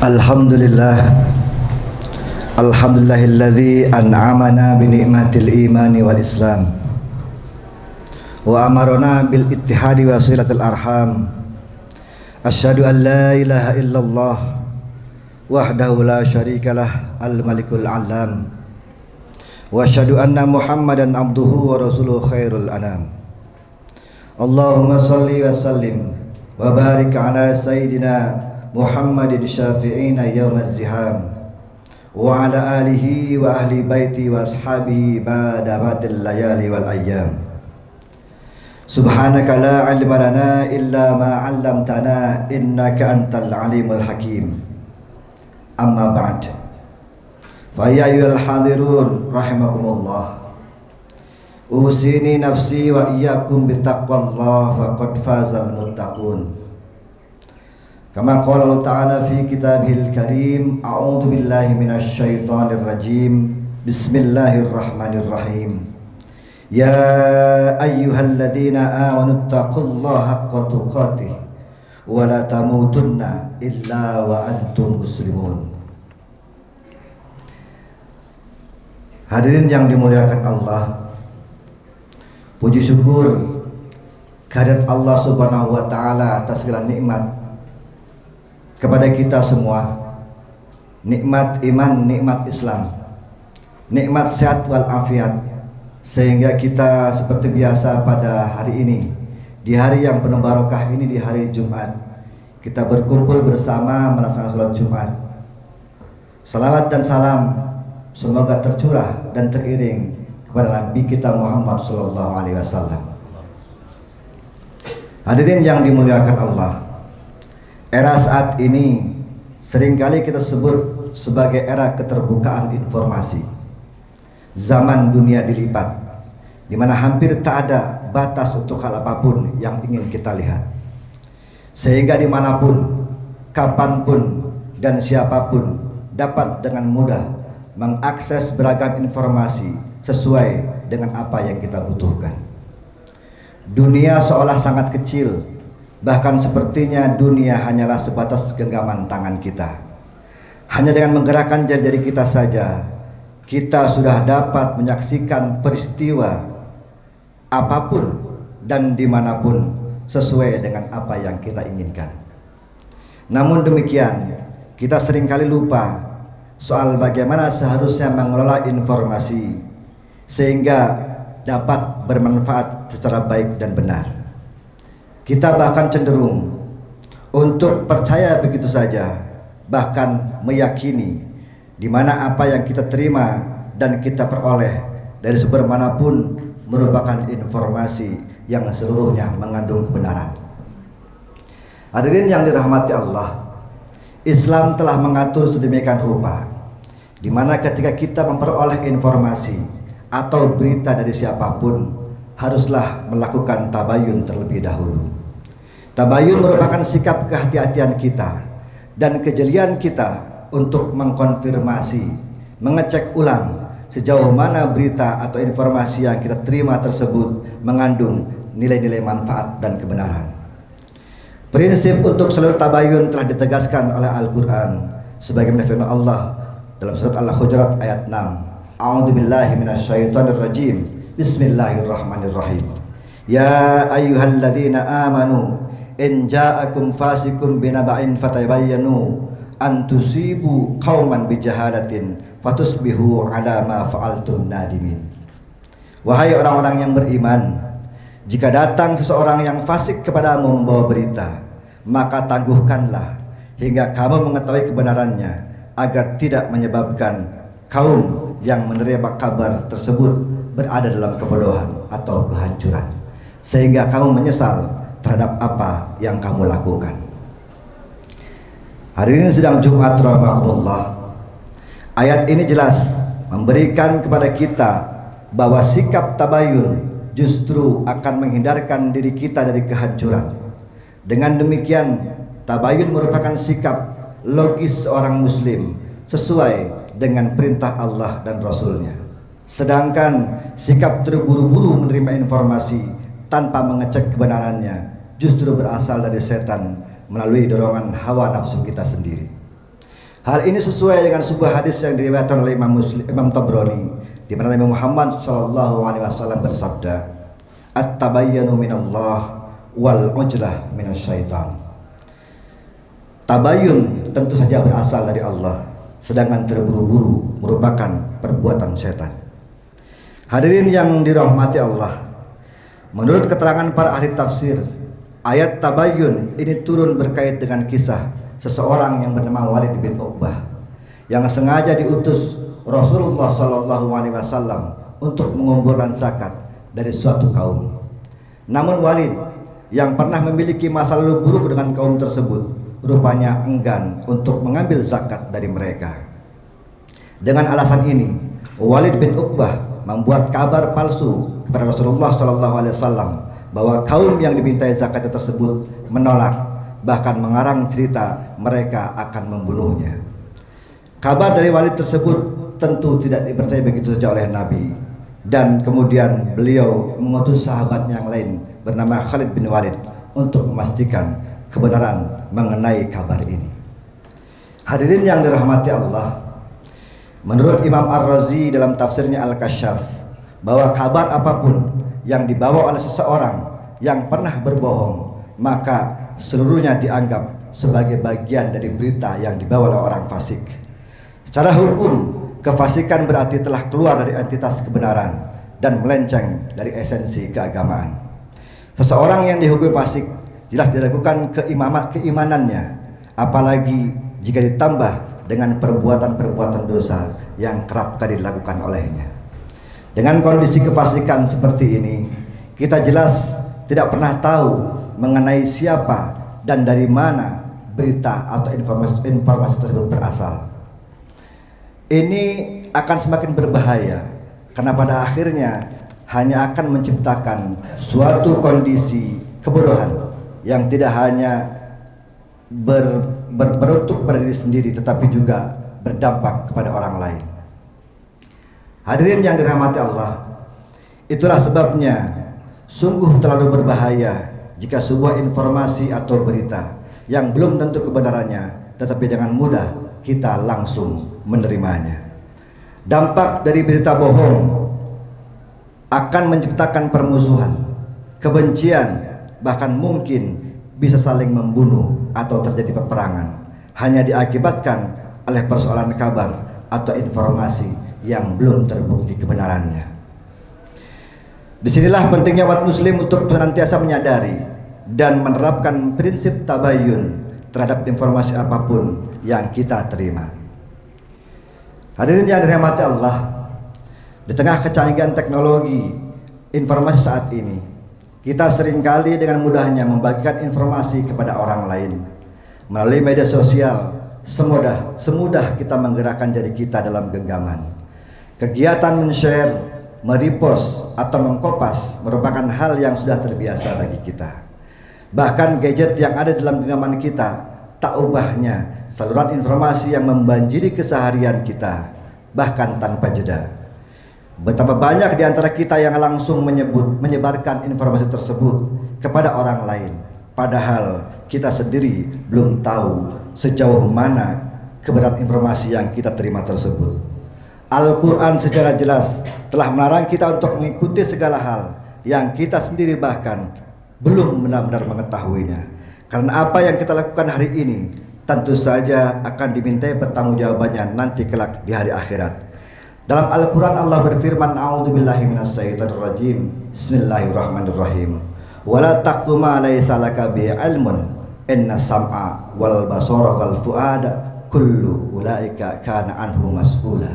Alhamdulillah, alhamdulillahilladzi an'amana bi ni'matil imani wal islam wa amarna bil ittihadi wa silatil arham. Asyhadu an la ilaha illallah wahdahu la syarikalah al malikul alam wa asyhadu anna muhammadan abduhu wa rasuluhu khairul anam. Allahumma salli wa sallim wa barik ala sayyidina Muhammadin syafi'ina yawmaz ziham wa ala alihi wa ahli baiti wa ashabihi badamatil layali wal ayyam. Subhanaka la ilma lana illa ma 'allamtana innaka antal alimul hakim. Amma ba'd. Fa ya ayyuhal hadirun rahimakumullah. Usini nafsi wa iyyakum bittaqwallah faqad fazal muttaqun. Kama qala Allah Ta'ala fi kitabihil karim, a'udzu billahi minasy syaithanir rajim. Bismillahirrahmanirrahim. Ya ayyuhalladzina amanu taqullaha haqqa tuqatih wa la tamutunna illa wa antum muslimun. Hadirin yang dimuliakan Allah, puji syukur kehadirat Allah Subhanahu wa taala atas segala nikmat kepada kita semua. Nikmat iman, nikmat Islam, nikmat sehat wal afiat, sehingga kita seperti biasa pada hari ini, di hari yang penuh barokah ini, di hari Jumat, kita berkumpul bersama melaksanakan sholat Jumat. Salawat dan salam semoga tercurah dan teriring kepada Nabi kita Muhammad SAW. Hadirin yang dimuliakan Allah, era saat ini seringkali kita sebut sebagai era keterbukaan informasi. Zaman dunia dilipat, di mana hampir tak ada batas untuk hal apapun yang ingin kita lihat. Sehingga dimanapun, kapanpun, dan siapapun dapat dengan mudah mengakses beragam informasi sesuai dengan apa yang kita butuhkan. Dunia seolah sangat kecil, bahkan sepertinya dunia hanyalah sebatas genggaman tangan kita. Hanya dengan menggerakkan jari-jari kita saja, kita sudah dapat menyaksikan peristiwa apapun dan dimanapun sesuai dengan apa yang kita inginkan. Namun demikian, kita seringkali lupa soal bagaimana seharusnya mengelola informasi sehingga dapat bermanfaat secara baik dan benar. Kita bahkan cenderung untuk percaya begitu saja, bahkan meyakini di mana apa yang kita terima dan kita peroleh dari sumber manapun merupakan informasi yang seluruhnya mengandung kebenaran. Hadirin yang dirahmati Allah, Islam telah mengatur sedemikian rupa di mana ketika kita memperoleh informasi atau berita dari siapapun, haruslah melakukan tabayun terlebih dahulu. Tabayun merupakan sikap kehati-hatian kita dan kejelian kita untuk mengkonfirmasi, mengecek ulang sejauh mana berita atau informasi yang kita terima tersebut mengandung nilai-nilai manfaat dan kebenaran. Prinsip untuk selalu tabayun telah ditegaskan oleh Al-Quran sebagaimana firman Allah dalam surat Al-Hujurat ayat 6. A'udzu billahi minasyaitonir rajim. Bismillahirrahmanirrahim. Ya ayyuhalladzina amanu in ja'akum fasikum binaba'in fatabayyanu an tusibu qauman bijahalatin fatusbihu ala ma fa'altum nadimin. Wahai orang-orang yang beriman, jika datang seseorang yang fasik kepadamu membawa berita, maka tangguhkanlah hingga kamu mengetahui kebenarannya, agar tidak menyebabkan kaum yang menerima kabar tersebut berada dalam kebodohan atau kehancuran, sehingga kamu menyesal terhadap apa yang kamu lakukan. Hari ini sedang Jumat rahmatullah. Ayat ini jelas memberikan kepada kita bahwa sikap tabayun justru akan menghindarkan diri kita dari kehancuran. Dengan demikian, tabayun merupakan sikap logis seorang muslim sesuai dengan perintah Allah dan Rasulnya. Sedangkan sikap terburu-buru menerima informasi tanpa mengecek kebenarannya justru berasal dari setan melalui dorongan hawa nafsu kita sendiri. Hal ini sesuai dengan sebuah hadis yang diriwayatkan oleh Imam Tabrani, di mana Nabi Muhammad SAW bersabda, "At-tabayyanu minallah wal ujlah minasyaitan." Tabayun tentu saja berasal dari Allah, sedangkan terburu-buru merupakan perbuatan setan. Hadirin yang dirahmati Allah, menurut keterangan para ahli tafsir, ayat tabayyun ini turun berkait dengan kisah seseorang yang bernama Walid bin Uqbah yang sengaja diutus Rasulullah SAW untuk mengumpulkan zakat dari suatu kaum. Namun Walid yang pernah memiliki masa lalu buruk dengan kaum tersebut rupanya enggan untuk mengambil zakat dari mereka. Dengan alasan ini, Walid bin Uqbah membuat kabar palsu kepada Rasulullah SAW bahwa kaum yang dimintai zakatnya tersebut menolak, bahkan mengarang cerita mereka akan membunuhnya. Kabar dari Walid tersebut tentu tidak dipercaya begitu saja oleh Nabi, dan kemudian beliau mengutus sahabat yang lain bernama Khalid bin Walid untuk memastikan kebenaran mengenai kabar ini. Hadirin yang dirahmati Allah, menurut Imam Ar-Razi dalam tafsirnya Al-Kasyaf, bahwa kabar apapun yang dibawa oleh seseorang yang pernah berbohong, maka seluruhnya dianggap sebagai bagian dari berita yang dibawa oleh orang fasik. Secara hukum, kefasikan berarti telah keluar dari entitas kebenaran dan melenceng dari esensi keagamaan. Seseorang yang dihukum fasik jelas diragukan keimanannya, apalagi jika ditambah dengan perbuatan-perbuatan dosa yang kerap kali dilakukan olehnya. Dengan kondisi kefasikan seperti ini, kita jelas tidak pernah tahu mengenai siapa dan dari mana berita atau informasi tersebut berasal. Ini akan semakin berbahaya karena pada akhirnya hanya akan menciptakan suatu kondisi kebodohan yang tidak hanya beruntuk pada diri sendiri tetapi juga berdampak kepada orang lain. Hadirin yang dirahmati Allah, itulah sebabnya sungguh terlalu berbahaya jika sebuah informasi atau berita yang belum tentu kebenarannya tetapi dengan mudah kita langsung menerimanya. Dampak dari berita bohong akan menciptakan permusuhan, kebencian, bahkan mungkin bisa saling membunuh atau terjadi peperangan, hanya diakibatkan oleh persoalan kabar atau informasi yang belum terbukti kebenarannya. Disinilah pentingnya umat muslim untuk senantiasa menyadari dan menerapkan prinsip tabayun terhadap informasi apapun yang kita terima. Hadirin yang dirahmati Allah, di tengah kecanggihan teknologi informasi saat ini, kita seringkali dengan mudahnya membagikan informasi kepada orang lain melalui media sosial. Semudah kita menggerakkan jari kita dalam genggaman. Kegiatan men-share, merepost atau mengkopas merupakan hal yang sudah terbiasa bagi kita. Bahkan gadget yang ada dalam genggaman kita tak ubahnya saluran informasi yang membanjiri keseharian kita, bahkan tanpa jeda. Betapa banyak di antara kita yang langsung menyebarkan informasi tersebut kepada orang lain, padahal kita sendiri belum tahu sejauh mana kebenaran informasi yang kita terima tersebut. Al-Quran secara jelas telah melarang kita untuk mengikuti segala hal yang kita sendiri bahkan belum benar-benar mengetahuinya. Karena apa yang kita lakukan hari ini tentu saja akan dimintai pertanggungjawabannya nanti kelak di hari akhirat. Dalam Al-Quran Allah berfirman, A'udzubillahi minasyaitonirrajim, Bismillahirrahmanirrahim. Wala taqfu ma laysa laka bihi ilmun, inna sam'a wal basara wal fuada kullu ulaika kana anhu mas'ula.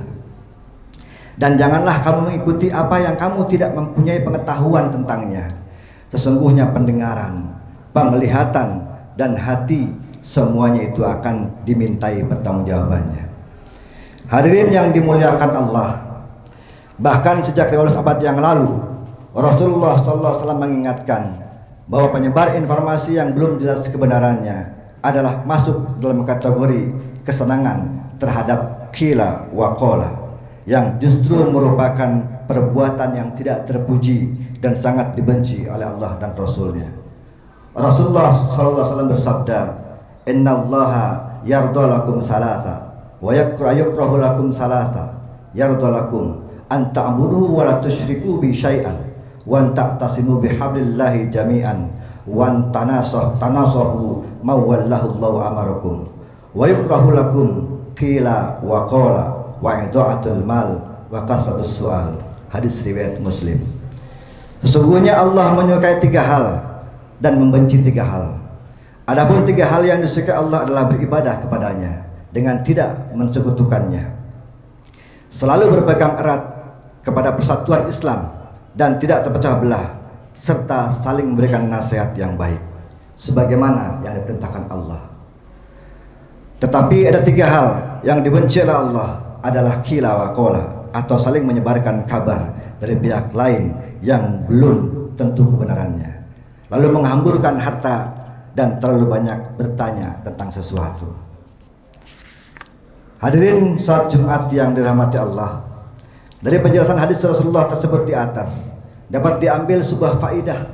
Dan janganlah kamu mengikuti apa yang kamu tidak mempunyai pengetahuan tentangnya. Sesungguhnya pendengaran, penglihatan, dan hati semuanya itu akan dimintai pertanggungjawabannya. Hadirin yang dimuliakan Allah, bahkan sejak 15 abad yang lalu Rasulullah SAW mengingatkan bahwa penyebar informasi yang belum jelas kebenarannya adalah masuk dalam kategori kesenangan terhadap qila wa qala, yang justru merupakan perbuatan yang tidak terpuji dan sangat dibenci oleh Allah dan Rasulnya. Rasulullah SAW bersabda, Innallaha yardha lakum salasa wa yakrahu lakum salasa yardalakum an ta'budu wa la tusyriku bi syai'an wa an ta'tasimu bihablillahi jami'an wa an tanasahu mawallahu Allahu amarakum wa yukrahu lakum qila wa qala wa ida'atul mal wa kasratus su'al. Hadis riwayat Muslim. Sesungguhnya Allah menyukai 3 hal dan membenci 3 hal. Adapun 3 hal yang disukai Allah adalah beribadah kepadanya dengan tidak mensekutukannya, selalu berpegang erat kepada persatuan Islam dan tidak terpecah belah, serta saling memberikan nasihat yang baik sebagaimana yang diperintahkan Allah. Tetapi ada 3 hal yang dibenci oleh Allah adalah qila wa qala, atau saling menyebarkan kabar dari pihak lain yang belum tentu kebenarannya, lalu menghamburkan harta dan terlalu banyak bertanya tentang sesuatu. Hadirin salat Jumat yang dirahmati Allah, dari penjelasan hadis Rasulullah tersebut di atas dapat diambil sebuah faidah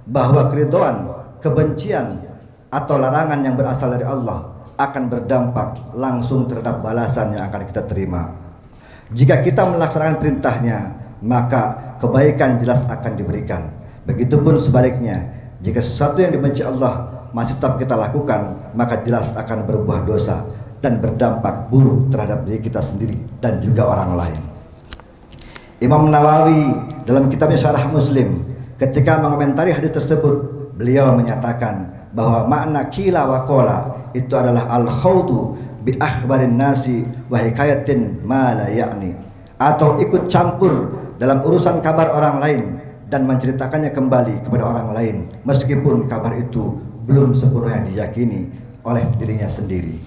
bahwa keridhaan, kebencian atau larangan yang berasal dari Allah akan berdampak langsung terhadap balasan yang akan kita terima. Jika kita melaksanakan perintahnya, maka kebaikan jelas akan diberikan. Begitupun sebaliknya, jika sesuatu yang dibenci Allah masih tetap kita lakukan, maka jelas akan berbuah dosa dan berdampak buruk terhadap diri kita sendiri dan juga orang lain. Imam Nawawi dalam kitabnya Syarah Muslim ketika mengomentari hadis tersebut, beliau menyatakan bahwa makna qila wa qala itu adalah al-khawdu bi akhbarin nasi wa hikayatin ma la ya'ni, atau ikut campur dalam urusan kabar orang lain dan menceritakannya kembali kepada orang lain meskipun kabar itu belum sepenuhnya diyakini oleh dirinya sendiri.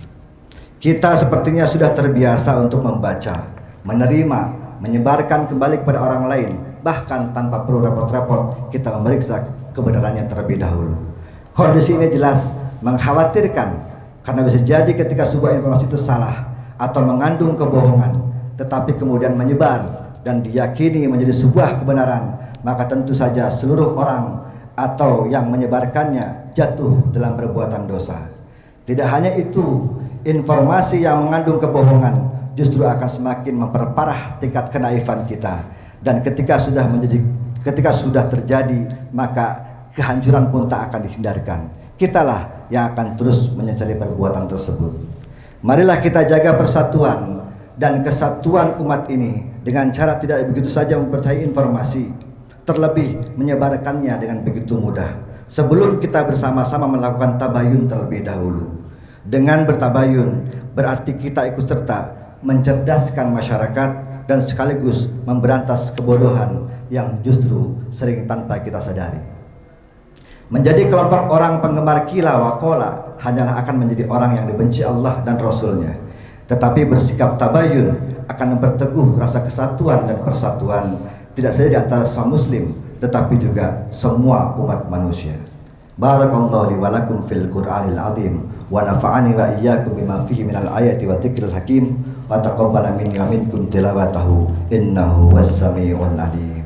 Kita sepertinya sudah terbiasa untuk membaca, menerima, menyebarkan kembali kepada orang lain, bahkan tanpa perlu repot-repot kita memeriksa kebenarannya terlebih dahulu. Kondisi ini jelas mengkhawatirkan, karena bisa jadi ketika sebuah informasi itu salah atau mengandung kebohongan, tetapi kemudian menyebar dan diyakini menjadi sebuah kebenaran, maka tentu saja seluruh orang atau yang menyebarkannya jatuh dalam perbuatan dosa. Tidak hanya itu, informasi yang mengandung kebohongan justru akan semakin memperparah tingkat kenaifan kita, dan ketika sudah terjadi, maka kehancuran pun tak akan dihindarkan. Kitalah yang akan terus menyesali perbuatan tersebut. Marilah kita jaga persatuan dan kesatuan umat ini dengan cara tidak begitu saja mempercayai informasi, terlebih menyebarkannya dengan begitu mudah, sebelum kita bersama-sama melakukan tabayun terlebih dahulu. Dengan bertabayun berarti kita ikut serta mencerdaskan masyarakat dan sekaligus memberantas kebodohan yang justru sering tanpa kita sadari. Menjadi kelompok orang penggemar qila wa qala hanyalah akan menjadi orang yang dibenci Allah dan Rasulnya. Tetapi bersikap tabayun akan memperteguh rasa kesatuan dan persatuan, tidak saja di antara semua muslim, tetapi juga semua umat manusia. Barakallahu li wa lakum fil Qur'anil azim wa nafa'ani wa iyyakum bima fihi minal ayati wa dzikril hakim wa taqabbala minni wa minkum tilawatahu innahu was samiul alim.